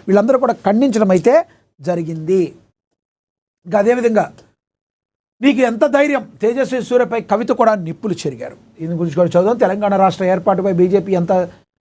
వీళ్ళందరూ కూడా ఖండించడం అయితే జరిగింది. ఇంకా అదేవిధంగా నీకు ఎంత ధైర్యం, తేజస్వి సూర్యపై కవిత కూడా నిప్పులు చెరిగారు. దీని గురించి కూడా చదువుదాం. తెలంగాణ రాష్ట్ర ఏర్పాటుపై బీజేపీ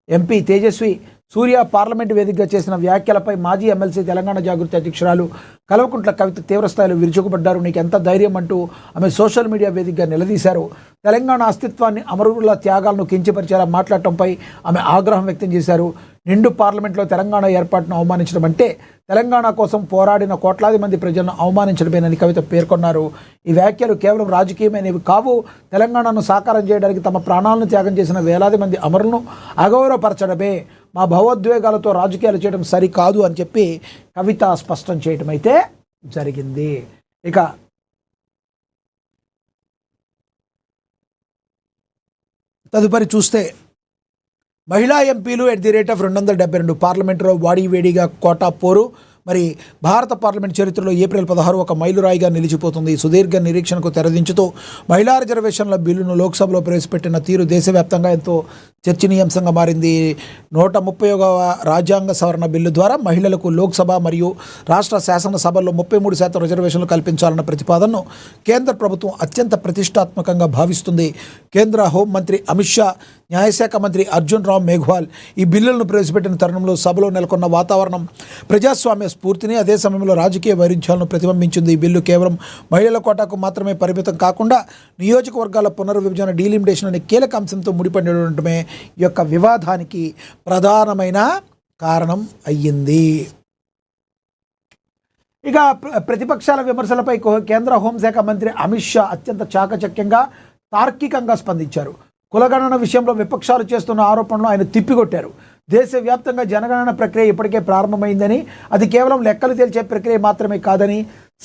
ఎంపీ తేజస్వి సూర్య పార్లమెంటు వేదికగా చేసిన వ్యాఖ్యలపై మాజీ ఎమ్మెల్సీ తెలంగాణ జాగృతి అధ్యక్షురాలు కల్వకుంట్ల కవిత తీవ్రస్థాయిలో విరుచుకుపడ్డారు. నీకు ఎంత ధైర్యం అంటూ ఆమె సోషల్ మీడియా వేదికగా నిలదీశారు. తెలంగాణ అస్తిత్వాన్ని, అమరుల త్యాగాలను కించపరిచేలా మాట్లాడటంపై ఆమె ఆగ్రహం వ్యక్తం చేశారు. నిండు పార్లమెంట్లో తెలంగాణ ఏర్పాటును అవమానించడం అంటే తెలంగాణ కోసం పోరాడిన కోట్లాది మంది ప్రజలను అవమానించడమేనని కవిత పేర్కొన్నారు. ఈ వ్యాఖ్యలు కేవలం రాజకీయమైనవి కావు, తెలంగాణను సాకారం చేయడానికి తమ ప్రాణాలను త్యాగం చేసిన వేలాది మంది అమరులను అగౌరవపరచడమే. మా భావోద్వేగాలతో రాజకీయాలు చేయడం సరికాదు అని చెప్పి కవిత స్పష్టం చేయడం అయితే జరిగింది. ఇక తదుపరి చూస్తే మహిళా ఎంపీలు @ 272 పార్లమెంటులో వాడివేడిగా కోటా పోరు. మరి భారత పార్లమెంట్ చరిత్రలో ఏప్రిల్ 16 ఒక మైలురాయిగా నిలిచిపోతుంది. సుదీర్ఘ నిరీక్షణకు తెరదించుతూ మహిళా రిజర్వేషన్ల బిల్లును లోక్సభలో ప్రవేశపెట్టిన తీరు దేశవ్యాప్తంగా ఎంతో చర్చనీయాంశంగా మారింది. 131వ రాజ్యాంగ సవరణ బిల్లు ద్వారా మహిళలకు లోక్సభ మరియు రాష్ట్ర శాసనసభల్లో 33% రిజర్వేషన్లు కల్పించాలన్న ప్రతిపాదనను కేంద్ర ప్రభుత్వం అత్యంత ప్రతిష్టాత్మకంగా భావిస్తుంది. కేంద్ర హోంమంత్రి అమిత్ షా, న్యాయశాఖ మంత్రి అర్జున్ రామ్ మేఘ్వాల్ ఈ బిల్లులను ప్రవేశపెట్టిన తరుణంలో సభలో నెలకొన్న వాతావరణం ప్రజాస్వామ్య స్ఫూర్తిని, అదే సమయంలో రాజకీయ వైరుధ్యాలను ప్రతిబింబించింది. ఈ బిల్లు కేవలం మహిళల కోటాకు మాత్రమే పరిమితం కాకుండా నియోజకవర్గాల పునర్విభజన, డీలిమిటేషన్ అనే కీలక అంశంతో ముడిపడి ఉండటమే ఈ యొక్క వివాదానికి ప్రధానమైన కారణం అయ్యింది. ఇక ప్రతిపక్షాల విమర్శలపై కేంద్ర హోంశాఖ మంత్రి అమిత్ షా అత్యంత చాకచక్యంగా, తార్కికంగా స్పందించారు. కులగణన విషయంలో విపక్షాలు చేస్తున్న ఆరోపణలు ఆయన తిప్పికొట్టారు. దేశవ్యాప్తంగా జనగణన ప్రక్రియ ఇప్పటికే ప్రారంభమైందని, అది కేవలం లెక్కలు తేల్చే ప్రక్రియ మాత్రమే కాదని,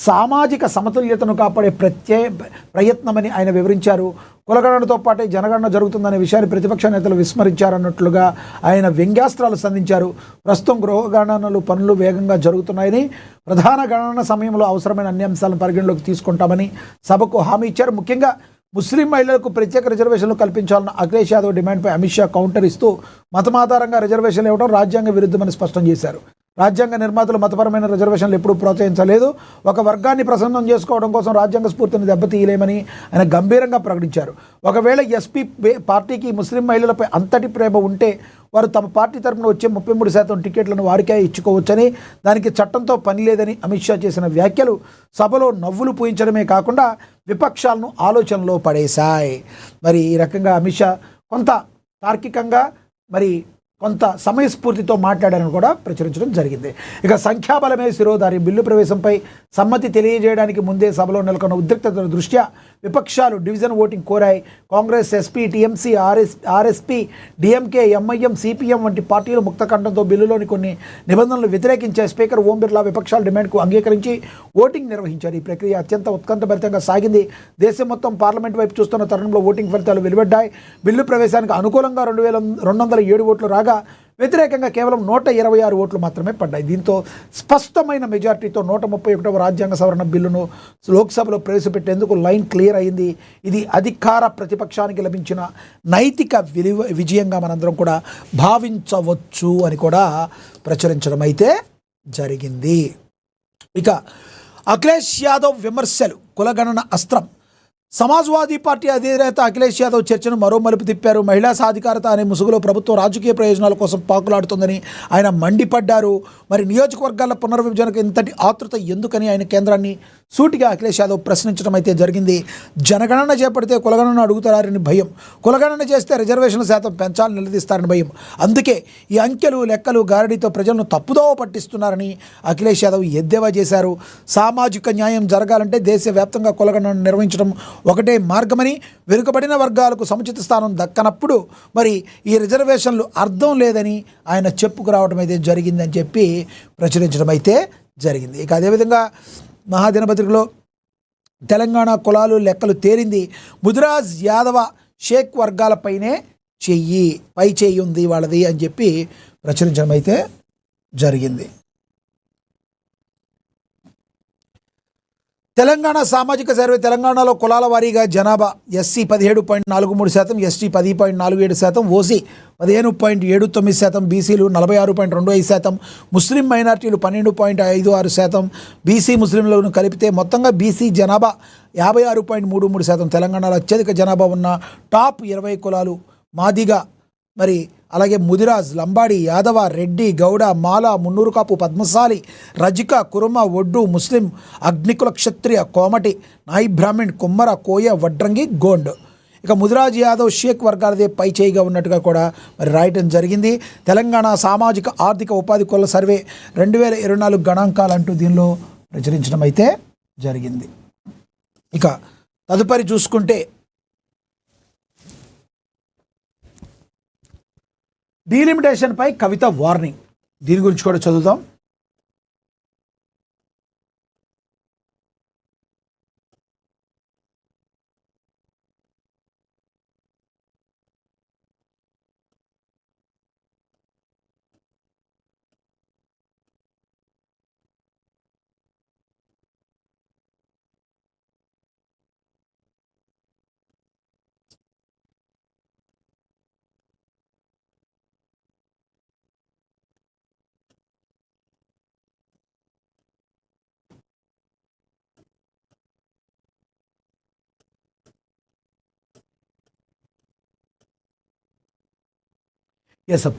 సామాజిక సమతుల్యతను కాపాడే ప్రయత్నమని ఆయన వివరించారు. కులగణనతో పాటే జనగణన జరుగుతుందనే విషయాన్ని ప్రతిపక్ష నేతలు విస్మరించారన్నట్లుగా ఆయన వ్యంగ్యాస్త్రాలు సంధించారు. ప్రస్తుతం గృహగణనలు పనులు వేగంగా జరుగుతున్నాయని, ప్రధాన గణన సమయంలో అవసరమైన అన్ని అంశాలను పరిగణలోకి తీసుకుంటామని సభకు హామీ ఇచ్చారు. ముఖ్యంగా ముస్లిం మహిళలకు ప్రత్యేక రిజర్వేషన్లు కల్పించాలన్న అఖిలేష్ యాదవ్ డిమాండ్పై అమిత్ షా కౌంటర్ ఇస్తూ మతమాధారంగా రిజర్వేషన్లు ఇవ్వడం రాజ్యాంగ విరుద్ధమని స్పష్టం చేశారు. రాజ్యాంగ నిర్మాతలు మతపరమైన రిజర్వేషన్లు ఎప్పుడూ ప్రోత్సహించలేదు. ఒక వర్గాన్ని ప్రసన్నం చేసుకోవడం కోసం రాజ్యాంగ స్ఫూర్తిని దెబ్బతీయలేమని ఆయన గంభీరంగా ప్రకటించారు. ఒకవేళ ఎస్పీ పార్టీకి ముస్లిం మహిళలపై అంతటి ప్రేమ ఉంటే వారు తమ పార్టీ తరఫున వచ్చే 33% టికెట్లను వారికే ఇచ్చుకోవచ్చని, దానికి చట్టంతో పని లేదని అమిత్ షా చేసిన వ్యాఖ్యలు సభలో నవ్వులు పూయించడమే కాకుండా విపక్షాలను ఆలోచనలో పడేశాయి. మరి ఈ రకంగా అమిత్ షా కొంత తార్కికంగా, మరి కొంత సమయస్ఫూర్తితో మాట్లాడారని కూడా ప్రచురించడం జరిగింది. ఇక సంఖ్యాబలమే శిరోధారి బిల్లు ప్రవేశంపై సమ్మతి తెలియజేయడానికి ముందే సభలో నెలకొన్న ఉద్రిక్తత దృష్ట్యా విపక్షాలు డివిజన్ ఓటింగ్ కోరాయి. కాంగ్రెస్, ఎస్పీ, టీఎంసీ, ఆర్ఎస్పీ, డిఎంకే, ఎంఐఎం, సిపిఎం వంటి పార్టీలు ముక్తకంఠంతో బిల్లులోని కొన్ని నిబంధనలు వ్యతిరేకించాయి. స్పీకర్ ఓం బిర్లా విపక్షాల డిమాండ్కు అంగీకరించి ఓటింగ్ నిర్వహించారు. ఈ ప్రక్రియ అత్యంత ఉత్కంఠభరితంగా సాగింది. దేశం మొత్తం పార్లమెంట్ వైపు చూస్తున్న తరుణంలో ఓటింగ్ ఫలితాలు వెలువడ్డాయి. బిల్లు ప్రవేశానికి అనుకూలంగా 2207 ఓట్లు రాగా వ్యతిరేకంగా కేవలం 126 ఓట్లు మాత్రమే పడ్డాయి. దీంతో స్పష్టమైన మెజార్టీతో 131వ రాజ్యాంగ సవరణ బిల్లును లోక్సభలో ప్రవేశపెట్టేందుకు లైన్ క్లియర్ అయింది. ఇది అధికార ప్రతిపక్షానికి లభించిన నైతిక విజయంగా మనందరం కూడా భావించవచ్చు అని కూడా ప్రచురించడం అయితే జరిగింది. ఇక అఖిలేష్ యాదవ్ విమర్శలు, కులగణన అస్త్రం. సమాజ్వాదీ పార్టీ అధినేత అఖిలేష్ యాదవ్ చర్చను మరో మలుపు తిప్పారు. మహిళా సాధికారత అనే ముసుగులో ప్రభుత్వం రాజకీయ ప్రయోజనాల కోసం పాకులాడుతుందని ఆయన మండిపడ్డారు. మరి నియోజకవర్గాల పునర్విభజనకు ఇంతటి ఆతృత ఎందుకని ఆయన కేంద్రాన్ని సూటిగా అఖిలేష్ యాదవ్ ప్రశ్నించడం అయితే జరిగింది. జనగణన చేపడితే కులగణన అడుగుతారని భయం, కులగణన చేస్తే రిజర్వేషన్ల శాతం పెంచాలని నిలదీస్తారని భయం. అందుకే ఈ అంకెలు, లెక్కలు, గారడీతో ప్రజలను తప్పుదోవ పట్టిస్తున్నారని అఖిలేష్ యాదవ్ ఎద్దేవా చేశారు. సామాజిక న్యాయం జరగాలంటే దేశవ్యాప్తంగా కులగణన నిర్వహించడం ఒకటే మార్గమని, వెనుకబడిన వర్గాలకు సముచిత స్థానం దక్కనప్పుడు మరి ఈ రిజర్వేషన్లు అర్థం లేదని ఆయన చెప్పుకురావడం అయితే జరిగిందని చెప్పి ప్రచురించడం అయితే జరిగింది. ఇక అదేవిధంగా మహాదినపత్రికలో తెలంగాణ కులాలు లెక్కలు తేలింది. ముదిరాజ్, యాదవ, షేక్ వర్గాలపైనే పై చెయ్యి ఉంది వాళ్ళది అని చెప్పి ప్రచురించడం అయితే జరిగింది. తెలంగాణ సామాజిక సర్వే తెలంగాణలో కులాల వారీగా జనాభా ఎస్సీ 17.43%, ఎస్టీ 10.47%, ఓసీ 15.79%, బీసీలు 46.25%, ముస్లిం మైనార్టీలు 12.56%, బీసీ ముస్లింలను కలిపితే మొత్తంగా బీసీ జనాభా 56.33%. తెలంగాణలో అత్యధిక జనాభా ఉన్న టాప్ 20 కులాలు మాదిగ, మరి అలాగే ముదిరాజ్, లంబాడి, యాదవ, రెడ్డి, గౌడ, మాల, మున్నూరు కాపు, పద్మశాలి, రజిక, కురుమ, ఒడ్డు, ముస్లిం, అగ్నికుల, క్షత్రియ, కోమటి, నాయి బ్రాహ్మణ్, కుమ్మర, కోయ, వడ్రంగి, గోండ్. ఇక ముదిరాజ్, యాదవ్, షేక్ వర్గాలదే పై చేయిగా ఉన్నట్టుగా కూడా మరి రాయటం జరిగింది. తెలంగాణ సామాజిక ఆర్థిక ఉపాధి కుల సర్వే 2024 గణాంకాలు అంటూ దీనిలో ప్రచురించడం అయితే జరిగింది. ఇక తదుపరి చూసుకుంటే డీలిమిటేషన్పై కవిత వార్నింగ్, దీని గురించి కూడా చదువుదాం.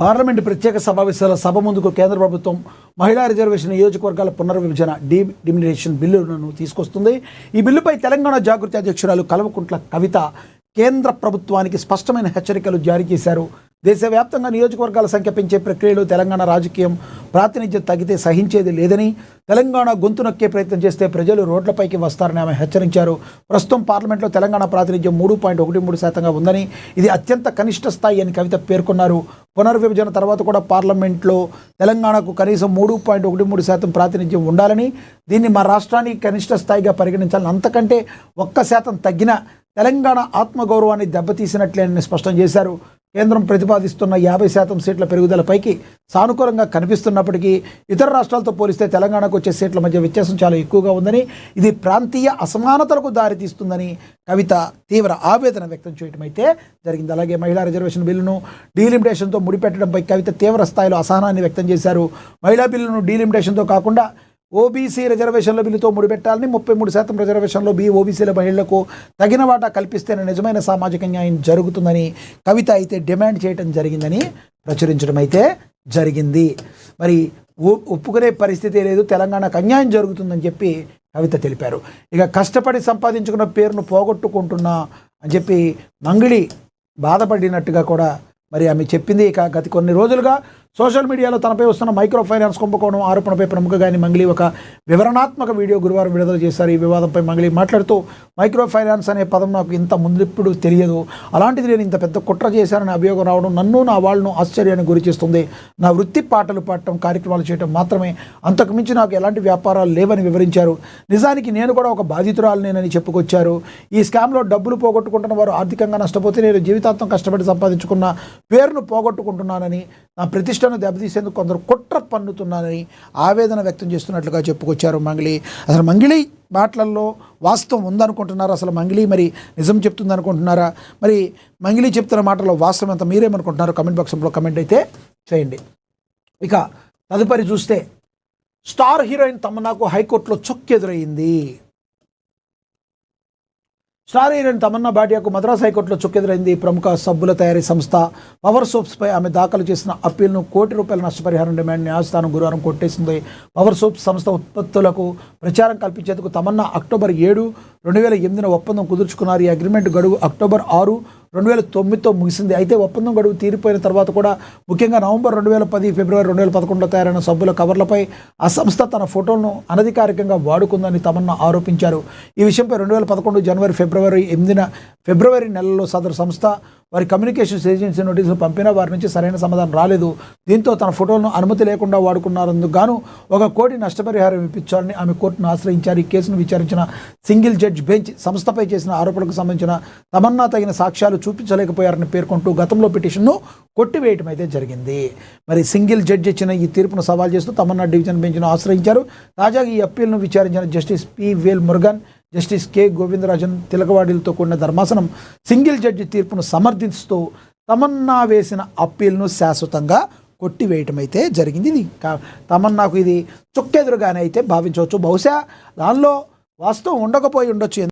పార్లమెంటు ప్రత్యేక సమావేశాల సభ ముందుకు కేంద్ర ప్రభుత్వం మహిళా రిజర్వేషన్ నియోజకవర్గాల పునర్విభజన డిమినిటేషన్ బిల్లులను తీసుకొస్తుంది. ఈ బిల్లుపై తెలంగాణ జాగృతి అధ్యక్షురాలు కల్వకుంట్ల కవిత కేంద్ర ప్రభుత్వానికి స్పష్టమైన హెచ్చరికలు జారీ చేశారు. దేశవ్యాప్తంగా నియోజకవర్గాల సంఖ్య పెంచే ప్రక్రియలో తెలంగాణ రాజకీయం ప్రాతినిధ్యం తగ్గితే సహించేది లేదని, తెలంగాణ గొంతు నొక్కే ప్రయత్నం చేస్తే ప్రజలు రోడ్లపైకి వస్తారని ఆమె హెచ్చరించారు. ప్రస్తుతం పార్లమెంట్లో తెలంగాణ ప్రాతినిధ్యం 3.13% ఉందని, ఇది అత్యంత కనిష్ట స్థాయి అని కవిత పేర్కొన్నారు. పునర్విభజన తర్వాత కూడా పార్లమెంట్లో తెలంగాణకు కనీసం 3.13% ప్రాతినిధ్యం ఉండాలని, దీన్ని మా రాష్ట్రానికి కనిష్ట స్థాయిగా పరిగణించాలని, అంతకంటే 1% తగ్గిన తెలంగాణ ఆత్మగౌరవాన్ని దెబ్బతీసినట్లేనని స్పష్టం చేశారు. కేంద్రం ప్రతిపాదిస్తున్న 50% సీట్ల పెరుగుదలపైకి సానుకూలంగా కనిపిస్తున్నప్పటికీ ఇతర రాష్ట్రాలతో పోలిస్తే తెలంగాణకు వచ్చే సీట్ల మధ్య వ్యత్యాసం చాలా ఎక్కువగా ఉందని, ఇది ప్రాంతీయ అసమానతలకు దారితీస్తుందని కవిత తీవ్ర ఆవేదన వ్యక్తం చేయడం అయితే జరిగింది. అలాగే మహిళా రిజర్వేషన్ బిల్లును డీలిమిటేషన్తో ముడిపెట్టడంపై కవిత తీవ్ర స్థాయిలో అసహనాన్ని వ్యక్తం చేశారు. మహిళా బిల్లును డీలిమిటేషన్తో కాకుండా ఓబీసీ రిజర్వేషన్ల బిల్లుతో ముడిపెట్టాలని, 33% రిజర్వేషన్లో ఓబీసీల మహిళలకు తగిన వాటా కల్పిస్తేనే నిజమైన సామాజిక న్యాయం జరుగుతుందని కవిత అయితే డిమాండ్ చేయడం జరిగిందని ప్రచురించడం అయితే జరిగింది. మరి ఒప్పుకునే పరిస్థితి లేదు, తెలంగాణకు అన్యాయం జరుగుతుందని చెప్పి కవిత తెలిపారు. ఇక కష్టపడి సంపాదించుకున్న పేరును పోగొట్టుకుంటున్నా అని చెప్పి మంగిళి బాధపడినట్టుగా కూడా మరి ఆమె చెప్పింది. ఇక గత కొన్ని రోజులుగా సోషల్ మీడియాలో తనపై వస్తున్న మైక్రో ఫైనాన్స్ కుంభకోణం ఆరోపణపై ప్రముఖ గాని మంగిళి ఒక వివరణాత్మక వీడియో గురువారం విడుదల చేశారు. ఈ వివాదంపై మంగిళి మాట్లాడుతూ, మైక్రో ఫైనాన్స్ అనే పదం నాకు ఇంత ముందెప్పుడు తెలియదు, అలాంటిది నేను ఇంత పెద్ద కుట్ర చేశానని అభియోగం రావడం నన్ను నా వాళ్ళను ఆశ్చర్యానికి గురిచేస్తుంది. నా వృత్తి పాటలు పాడటం, కార్యక్రమాలు చేయడం మాత్రమే, అంతకుమించి నాకు ఎలాంటి వ్యాపారాలు లేవని వివరించారు. నిజానికి నేను కూడా ఒక బాధితురాలనేనని చెప్పుకొచ్చారు. ఈ స్కామ్లో డబ్బులు పోగొట్టుకుంటున్న వారు ఆర్థికంగా నష్టపోతే నేను జీవితాంతం కష్టపడి సంపాదించుకున్న పేరును పోగొట్టుకుంటున్నానని, నా ప్రతిష్టను దెబ్బతీసేందుకు కొందరు కుట్ర పన్నుతున్నానని ఆవేదన వ్యక్తం చేస్తున్నట్లుగా చెప్పుకొచ్చారు మంగిళి. అసలు మంగిళి మాటలలో వాస్తవం ఉందనుకుంటున్నారా? అసలు మంగిళి మరి నిజం చెప్తుంది అనుకుంటున్నారా? మరి మంగిళి చెప్తున్న మాటల్లో వాస్తవం ఎంత మీరేమనుకుంటున్నారు? కమెంట్ బాక్స్లో కమెంట్ అయితే చేయండి. ఇక తదుపరి చూస్తే స్టార్ హీరోయిన్ తమన్నాకు హైకోర్టులో చొక్కెదురైంది. స్టార్ హీరోయిన్ తమన్నా భాటియాకు మద్రాస్ హైకోర్టులో చుక్కెదురైంది. ప్రముఖ సబ్బుల తయారీ సంస్థ పవర్ సోప్స్పై ఆమె దాఖలు చేసిన అప్పీల్ను ₹1 కోటి నష్టపరిహారం డిమాండ్ న్యాయస్థానం గురువారం కొట్టేసింది. పవర్ సోప్స్ సంస్థ ఉత్పత్తులకు ప్రచారం కల్పించేందుకు తమన్నా అక్టోబర్ 7, 2008 ఒప్పందం కుదుర్చుకున్నారు. ఈ అగ్రిమెంట్ గడువు అక్టోబర్ 6, 2009తో ముగిసింది. అయితే ఒప్పందం గడువు తీరిపోయిన తర్వాత కూడా, ముఖ్యంగా నవంబర్ 2010, ఫిబ్రవరి 2011లో తయారైన సబ్బుల కవర్లపై ఆ సంస్థ తన ఫోటోలను అనధికారికంగా వాడుకుందని తమన్నా ఆరోపించారు. ఈ విషయంపై 2011 జనవరి, ఫిబ్రవరి నెలలో సదరు సంస్థ వారి కమ్యూనికేషన్స్ ఏజెన్సీ నోటీసులు పంపినా వారి నుంచి సరైన సమాధానం రాలేదు. దీంతో తన ఫోటోలను అనుమతి లేకుండా వాడుకున్నందుకు గాను 1 కోటి నష్టపరిహారం ఇప్పించాలని ఆమె కోర్టును ఆశ్రయించారు. ఈ కేసును విచారించిన సింగిల్ జడ్జ్ బెంచ్ సంస్థపై చేసిన ఆరోపణలకు సంబంధించిన తమన్నా తగిన సాక్ష్యాలు చూపించలేకపోయారని పేర్కొంటూ గతంలో పిటిషన్ను కొట్టివేయటం అయితే జరిగింది. మరి సింగిల్ జడ్జ్ ఇచ్చిన ఈ తీర్పును సవాల్ చేస్తూ తమన్నా డివిజన్ బెంచ్ను ఆశ్రయించారు. తాజాగా ఈ అప్పీల్ను విచారించిన జస్టిస్ పి వేల్ మురుగన్, జస్టిస్ కె గోవిందరాజన్ తిలకవాడిలతో కూడిన ధర్మాసనం సింగిల్ జడ్జి తీర్పును సమర్థిస్తూ తమన్నా వేసిన అప్పీల్ను శాశ్వతంగా కొట్టివేయటం అయితే జరిగింది. ఇది తమన్నాకు ఇది చుక్కెదురుగానే అయితే భావించవచ్చు. బహుశా దానిలో వాస్తవం ఉండకపోయి ఉండొచ్చు.